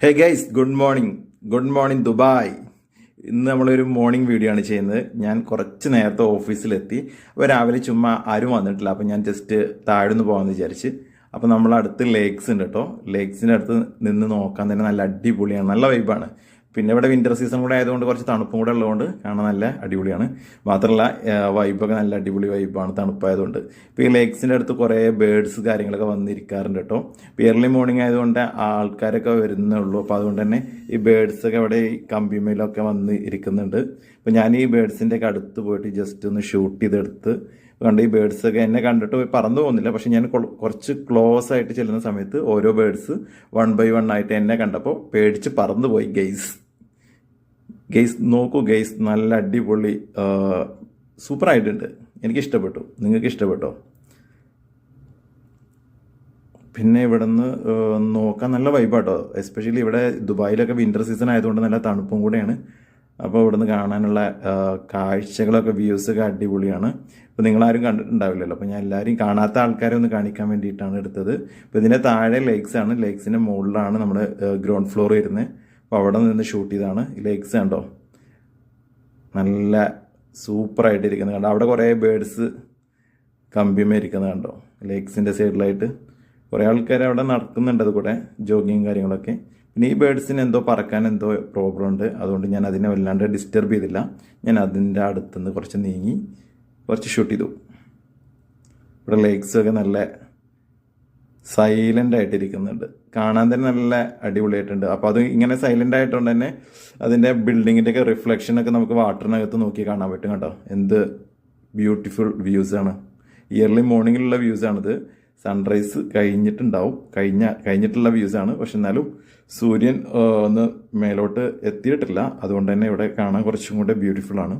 Hey guys, good morning Dubai. ഇന്ന് നമ്മളൊരു morning video ആണ് ചെയ്യുന്നത്. ഞാൻ കുറച്ച് നേരത്തെ ഓഫീസിലെത്തി. അപ്പോൾ രാവിലെ ചുമ്മാ ആരും വന്നിട്ടില്ല, അപ്പോൾ ഞാൻ ജസ്റ്റ് താഴ്ന്നു പോകാമെന്ന് വിചാരിച്ച്. അപ്പോൾ നമ്മളടുത്ത് ലേക്സ് ഉണ്ട് കേട്ടോ. ലേക്സിൻ്റെ അടുത്ത് നിന്ന് നോക്കാൻ തന്നെ നല്ല അടിപൊളിയാണ്, നല്ല വൈബാണ്. പിന്നെ ഇവിടെ വിൻ്റർ സീസൺ കൂടെ ആയതുകൊണ്ട് കുറച്ച് തണുപ്പും കൂടെ ഉള്ളതുകൊണ്ട് കാണാൻ നല്ല അടിപൊളിയാണ്. മാത്രമല്ല വൈബൊക്കെ നല്ല അടിപൊളി വൈബാണ് തണുപ്പായതുകൊണ്ട്. ഇപ്പോൾ ഈ ലേക്സിൻ്റെ അടുത്ത് കുറേ ബേഡ്സ് കാര്യങ്ങളൊക്കെ വന്നിരിക്കാറുണ്ട് കേട്ടോ. ഇപ്പോൾ ഇയർലി മോർണിംഗ് ആയതുകൊണ്ട് ആൾക്കാരൊക്കെ വരുന്നേ ഉള്ളൂ. അപ്പോൾ അതുകൊണ്ട് തന്നെ ഈ ബേഡ്സൊക്കെ അവിടെ ഈ കമ്പിമേലൊക്കെ വന്ന് ഇരിക്കുന്നുണ്ട്. അപ്പോൾ ഞാൻ ഈ ബേഡ്സിൻ്റെ ഒക്കെ അടുത്ത് പോയിട്ട് ജസ്റ്റ് ഒന്ന് ഷൂട്ട് ചെയ്തെടുത്ത് കണ്ട് ഈ ബേഡ്സൊക്കെ എന്നെ കണ്ടിട്ട് പറന്നു പോകുന്നില്ല. പക്ഷെ ഞാൻ കുറച്ച് ക്ലോസ് ആയിട്ട് ചെല്ലുന്ന സമയത്ത് ഓരോ ബേഡ്സ് 1 by 1 ആയിട്ട് എന്നെ കണ്ടപ്പോൾ പേടിച്ച് പറന്നു പോയി. ഗെയ്സ് നോക്കൂ ഗെയ്സ്, നല്ല അടിപൊളി സൂപ്പറായിട്ടുണ്ട്. എനിക്ക് ഇഷ്ടപ്പെട്ടു. നിങ്ങൾക്ക് ഇഷ്ടപ്പെട്ടോ? പിന്നെ ഇവിടെ നിന്ന് നോക്കാൻ നല്ല വൈബാട്ടോ. എസ്പെഷ്യലി ഇവിടെ ദുബായിലൊക്കെ വിൻ്റർ സീസൺ ആയതുകൊണ്ട് നല്ല തണുപ്പും കൂടെയാണ്. അപ്പോൾ ഇവിടെ നിന്ന് കാണാനുള്ള കാഴ്ചകളൊക്കെ വ്യൂസൊക്കെ അടിപൊളിയാണ്. ഇപ്പോൾ നിങ്ങളാരും കണ്ടിട്ടുണ്ടാവില്ലല്ലോ. അപ്പോൾ ഞാൻ എല്ലാവരും കാണാത്ത ആൾക്കാരെ ഒന്ന് കാണിക്കാൻ വേണ്ടിയിട്ടാണ് എടുത്തത്. അപ്പോൾ ഇതിൻ്റെ താഴെ ലേക്സ് ആണ്, ലേക്സിൻ്റെ മുകളിലാണ് നമ്മുടെ ഗ്രൗണ്ട് ഫ്ലോർ വരുന്നത്. അപ്പോൾ അവിടെ നിന്ന് ഷൂട്ട് ചെയ്താണ്. ഈ ലേക്സ് കണ്ടോ, നല്ല സൂപ്പറായിട്ട് ഇരിക്കുന്നത് കണ്ടോ. അവിടെ കുറേ ബേഡ്സ് കമ്പിമേ ഇരിക്കുന്നത് കണ്ടോ. ലേക്സിൻ്റെ സൈഡിലായിട്ട് കുറേ ആൾക്കാർ അവിടെ നടക്കുന്നുണ്ട്, അത് കൂടെ ജോഗിങ് കാര്യങ്ങളൊക്കെ. പിന്നെ ഈ ബേഡ്സിന് എന്തോ പറക്കാൻ എന്തോ പ്രോബ്ലം ഉണ്ട്, അതുകൊണ്ട് ഞാൻ അതിനെ വല്ലാണ്ട് ഡിസ്റ്റർബ് ചെയ്തില്ല. ഞാൻ അതിൻ്റെ അടുത്തുനിന്ന് കുറച്ച് നീങ്ങി കുറച്ച് ഷൂട്ട് ചെയ്തു. ഇവിടെ ലേക്സൊക്കെ നല്ല സൈലൻ്റ് ആയിട്ടിരിക്കുന്നുണ്ട്, കാണാൻ തന്നെ നല്ല അടിപൊളിയായിട്ടുണ്ട്. അപ്പോൾ അത് ഇങ്ങനെ സൈലൻ്റ് ആയതുകൊണ്ട് തന്നെ അതിൻ്റെ ബിൽഡിങ്ങിൻ്റെ ഒക്കെ റിഫ്ലക്ഷനൊക്കെ നമുക്ക് വാട്ടറിനകത്ത് നോക്കി കാണാൻ പറ്റും കേട്ടോ. എന്ത് ബ്യൂട്ടിഫുൾ വ്യൂസാണ്. ഇയർലി മോർണിംഗിലുള്ള വ്യൂസാണിത്. സൺറൈസ് കഴിഞ്ഞിട്ടുണ്ടാവും, കഴിഞ്ഞിട്ടുള്ള വ്യൂസാണ്. പക്ഷെ എന്നാലും സൂര്യൻ ഒന്ന് മേലോട്ട് എത്തിയിട്ടില്ല, അതുകൊണ്ട് തന്നെ ഇവിടെ കാണാൻ കുറച്ചും കൂടെ ബ്യൂട്ടിഫുൾ ആണ്.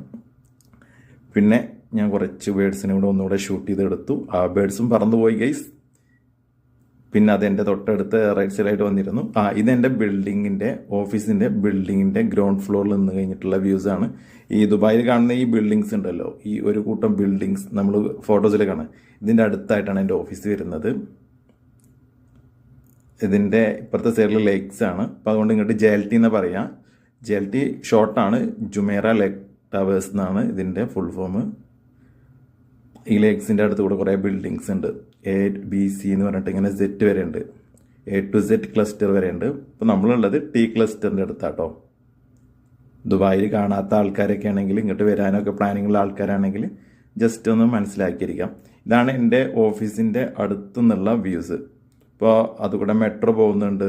പിന്നെ ഞാൻ കുറച്ച് ബേഡ്സിനെ കൂടെ ഒന്നുകൂടെ ഷൂട്ട് ചെയ്തെടുത്തു. ആ ബേഡ്സും പറന്നുപോയി ഗൈസ്. പിന്നെ അതെൻ്റെ തൊട്ടടുത്ത് റൈറ്റ് സൈഡായിട്ട് വന്നിരുന്നു. ഇതെൻ്റെ ബിൽഡിങ്ങിൻ്റെ, ഓഫീസിൻ്റെ ബിൽഡിങ്ങിൻ്റെ ഗ്രൗണ്ട് ഫ്ലോറിൽ നിന്ന് കഴിഞ്ഞിട്ടുള്ള വ്യൂസാണ്. ഈ ദുബായിൽ കാണുന്ന ഈ ബിൽഡിങ്സ് ഉണ്ടല്ലോ, ഈ ഒരു കൂട്ടം ബിൽഡിങ്സ് നമ്മൾ ഫോട്ടോസിൽ കാണാം. ഇതിൻ്റെ അടുത്തായിട്ടാണ് എൻ്റെ ഓഫീസ് വരുന്നത്. ഇതിൻ്റെ ഇപ്പുറത്തെ സൈഡിൽ ലേക്സ് ആണ്. അപ്പോൾ അതുകൊണ്ട് ഇങ്ങോട്ട് ജെൽറ്റി എന്ന് പറയാം. ജെൽറ്റി ഷോർട്ടാണ്, ജുമേറ ലേക്ക് ടവേഴ്സ് എന്നാണ് ഇതിൻ്റെ ഫുൾ ഫോം. ഈ ലേക്സിൻ്റെ അടുത്ത് കൂടെ കുറേ ബിൽഡിങ്സ് ഉണ്ട്. ABC എന്ന് പറഞ്ഞിട്ട് ഇങ്ങനെ Z വരെ ഉണ്ട്, A to Z ക്ലസ്റ്റർ വരെ ഉണ്ട്. ഇപ്പോൾ നമ്മളുള്ളത് T ക്ലസ്റ്ററിൻ്റെ അടുത്താട്ടോ. ദുബായിൽ കാണാത്ത ആൾക്കാരൊക്കെ ആണെങ്കിൽ, ഇങ്ങോട്ട് വരാനൊക്കെ പ്ലാനിങ്ങുള്ള ആൾക്കാരാണെങ്കിൽ ജസ്റ്റ് ഒന്ന് മനസ്സിലാക്കിയിരിക്കാം. ഇതാണ് എൻ്റെ ഓഫീസിൻ്റെ അടുത്തുനിന്നുള്ള വ്യൂസ്. ഇപ്പോൾ അതുകൂടെ മെട്രോ പോകുന്നുണ്ട്.